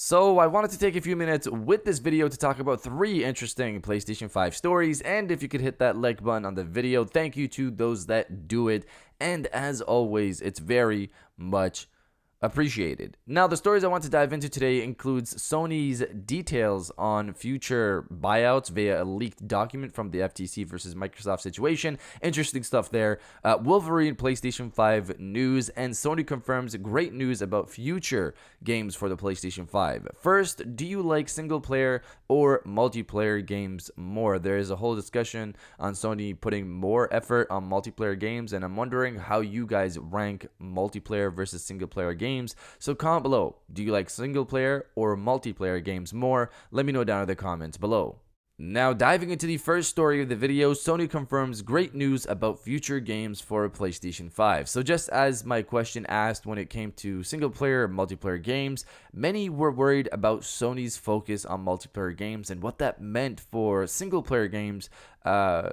So I wanted to take a few minutes with this video to talk about 3 interesting PlayStation 5 stories, and if you could hit that like button on the video, thank you to those that do it, and as always, it's very much appreciated. Now, the stories I want to dive into today includes Sony's details on future buyouts via a leaked document from the FTC versus Microsoft situation. Interesting stuff there. Wolverine PlayStation 5 news, and Sony confirms great news about future games for the PlayStation 5. First, do you like single player or multiplayer games more? There is a whole discussion on Sony putting more effort on multiplayer games, and I'm wondering how you guys rank multiplayer versus single player games. So comment below, do you like single player or multiplayer games more? Let me know down in the comments below. Now, diving into the first story of the video, Sony confirms great news about future games for PlayStation 5. So just as my question asked when it came to single player or multiplayer games, many were worried about Sony's focus on multiplayer games and what that meant for single player games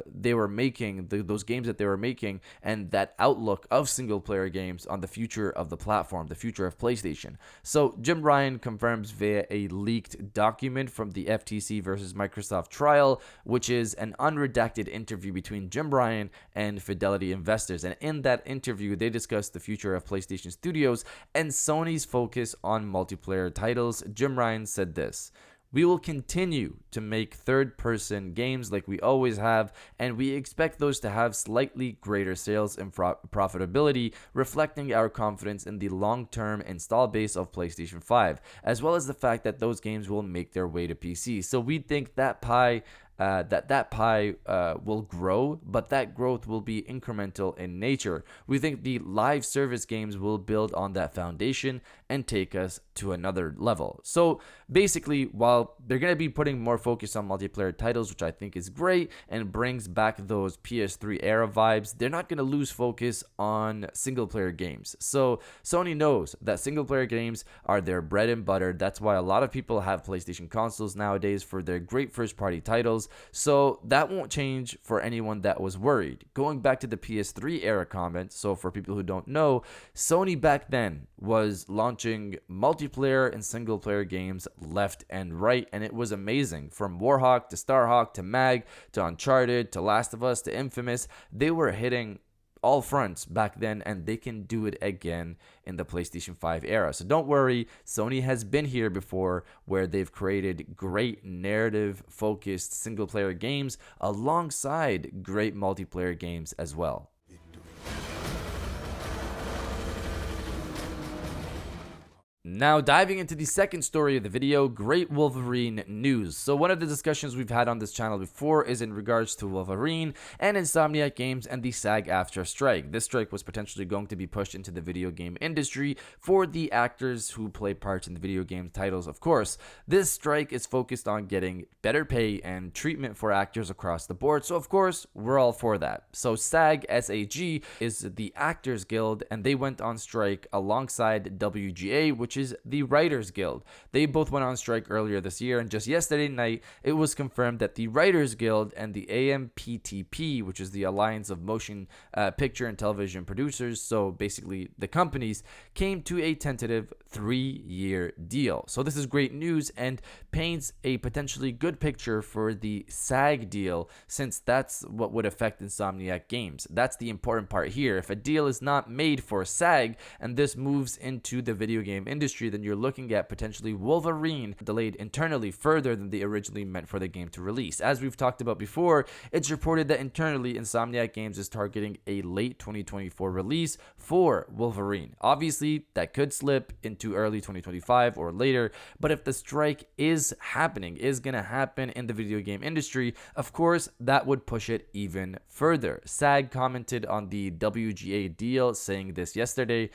they were making, those games that they were making, and that outlook of single player games on the future of the platform, the future of PlayStation. So Jim Ryan confirms via a leaked document from the FTC versus Microsoft trial, which is an unredacted interview between Jim Ryan and Fidelity investors. And in that interview, they discussed the future of PlayStation Studios and Sony's focus on multiplayer titles. Jim Ryan said this: "We will continue to make third-person games like we always have, and we expect those to have slightly greater sales and profitability, reflecting our confidence in the long-term install base of PlayStation 5, as well as the fact that those games will make their way to PC. So we think that pie will grow, but that growth will be incremental in nature. We think the live service games will build on that foundation and take us to another level." So basically, while they're going to be putting more focus on multiplayer titles, which I think is great and brings back those PS3 era vibes, they're not going to lose focus on single player games. So Sony knows that single player games are their bread and butter. That's why a lot of people have PlayStation consoles nowadays for their great first party titles. So that won't change for anyone that was worried. Going back to the PS3 era comment, so for people who don't know, Sony back then was launching multiplayer and single player games left and right, and it was amazing. From Warhawk to Starhawk to Mag to Uncharted to Last of Us to Infamous, they were hitting all fronts back then, and they can do it again in the PlayStation 5 era. So don't worry, Sony has been here before, where they've created great narrative focused single player games alongside great multiplayer games as well. Now, diving into the second story of the video, great Wolverine news. So one of the discussions we've had on this channel before is in regards to Wolverine and Insomniac Games and the SAG-AFTRA strike. This strike was potentially going to be pushed into the video game industry for the actors who play parts in the video game titles, of course. This strike is focused on getting better pay and treatment for actors across the board, so of course, we're all for that. So SAG, S-A-G, is the Actors Guild, and they went on strike alongside WGA, which is the Writers Guild. They both went on strike earlier this year, and just yesterday night, it was confirmed that the Writers Guild and the AMPTP, which is the Alliance of Motion Picture and Television Producers, so basically the companies, came to a tentative 3-year deal. So this is great news and paints a potentially good picture for the SAG deal, since that's what would affect Insomniac Games. That's the important part here. If a deal is not made for SAG and this moves into the video game industry, then you're looking at potentially Wolverine delayed internally further than they originally meant for the game to release. As we've talked about before, it's reported that internally Insomniac Games is targeting a late 2024 release for Wolverine. Obviously, that could slip into early 2025 or later, but if the strike is gonna happen in the video game industry, of course, that would push it even further. SAG commented on the WGA deal, saying this yesterday.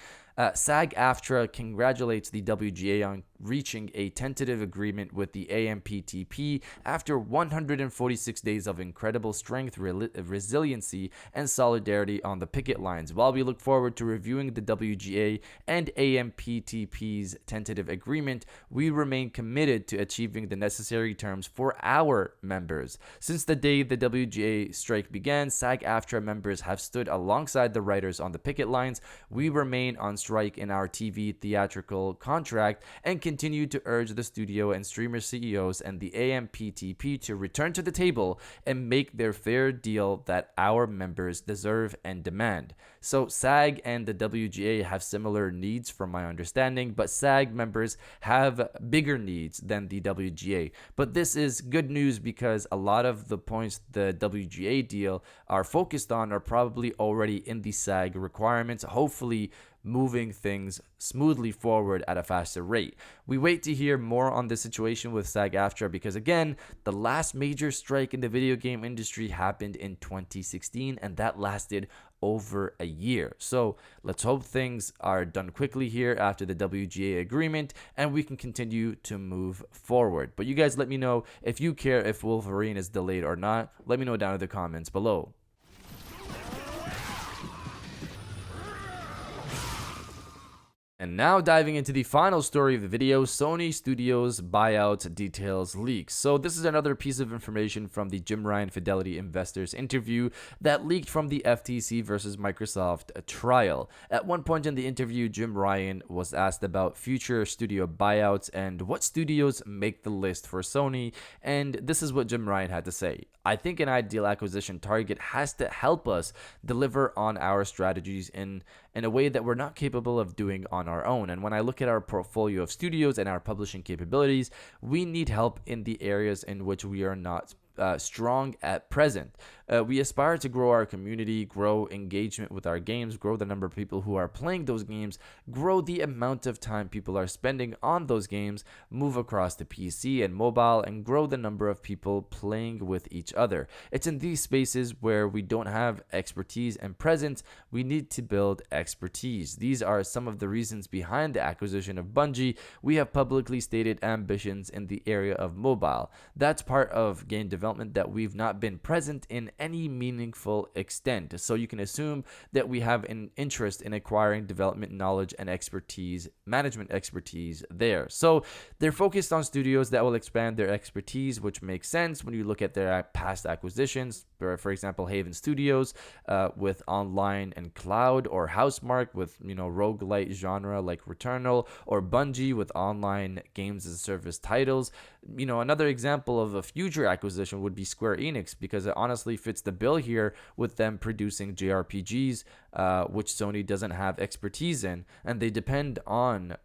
SAG-AFTRA congratulates the WGA on reaching a tentative agreement with the AMPTP after 146 days of incredible strength, resiliency, and solidarity on the picket lines. While we look forward to reviewing the WGA and AMPTP's tentative agreement, we remain committed to achieving the necessary terms for our members. Since the day the WGA strike began, SAG-AFTRA members have stood alongside the writers on the picket lines. We remain on strike in our TV theatrical contract and continue to urge the studio and streamer CEOs and the AMPTP to return to the table and make their fair deal that our members deserve and demand. So SAG and the WGA have similar needs from my understanding, but SAG members have bigger needs than the WGA. But this is good news because a lot of the points the WGA deal are focused on are probably already in the SAG requirements, hopefully moving things smoothly forward at a faster rate. We wait to hear more on this situation with SAG-AFTRA because, again, the last major strike in the video game industry happened in 2016 and that lasted over a year. So let's hope things are done quickly here after the WGA agreement and we can continue to move forward. But you guys let me know if you care if Wolverine is delayed or not. Let me know down in the comments below. And now diving into the final story of the video, Sony Studio's buyout details leaks. So this is another piece of information from the Jim Ryan Fidelity Investors interview that leaked from the FTC versus Microsoft trial. At one point in the interview, Jim Ryan was asked about future studio buyouts and what studios make the list for Sony, and this is what Jim Ryan had to say. I think an ideal acquisition target has to help us deliver on our strategies in a way that we're not capable of doing on our own. And when I look at our portfolio of studios and our publishing capabilities, we need help in the areas in which we are not strong at present. We aspire to grow our community, grow engagement with our games, grow the number of people who are playing those games, grow the amount of time people are spending on those games, move across to PC and mobile, and grow the number of people playing with each other. It's in these spaces where we don't have expertise and presence, we need to build expertise. These are some of the reasons behind the acquisition of Bungie. We have publicly stated ambitions in the area of mobile. That's part of game development that we've not been present in any meaningful extent. So you can assume that we have an interest in acquiring development knowledge and expertise, management expertise there. So they're focused on studios that will expand their expertise, which makes sense when you look at their past acquisitions. For example, Haven Studios with online and cloud, or Housemarque with roguelite genre like Returnal, or Bungie with online games as a service titles. Another example of a future acquisition would be Square Enix, because it honestly fits the bill here with them producing JRPGs, which Sony doesn't have expertise in, and they depend on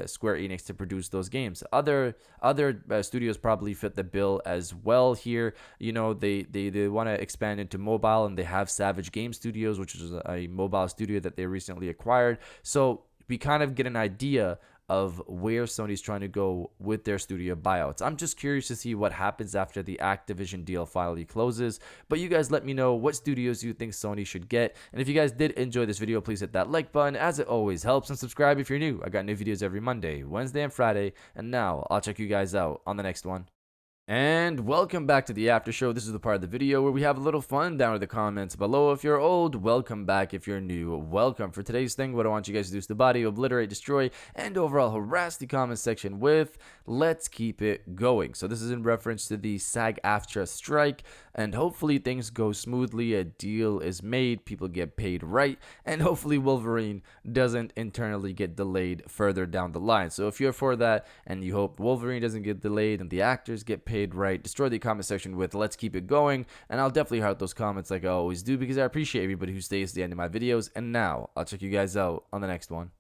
Square Enix to produce those games. Other studios probably fit the bill as well here. They want to expand into mobile, and they have Savage Game Studios, which is a mobile studio that they recently acquired. So we kind of get an idea of where Sony's trying to go with their studio buyouts. I'm just curious to see what happens after the Activision deal finally closes. But you guys let me know what studios you think Sony should get. And if you guys did enjoy this video, please hit that like button, as it always helps, and subscribe if you're new. I got new videos every Monday, Wednesday, and Friday. And now I'll check you guys out on the next one. And welcome back to the after show. This is the part of the video where we have a little fun down in the comments below. If you're old, welcome back. If you're new, welcome. For today's thing, what I want you guys to do is to body, obliterate, destroy, and overall harass the comment section with "Let's keep it going." So this is in reference to the SAG-AFTRA strike, and hopefully things go smoothly, a deal is made, people get paid right, and hopefully Wolverine doesn't internally get delayed further down the line. So if you're for that and you hope Wolverine doesn't get delayed and the actors get paid right, destroy the comment section with "Let's keep it going," and I'll definitely heart those comments like I always do, because I appreciate everybody who stays to the end of my videos. And now I'll check you guys out on the next one.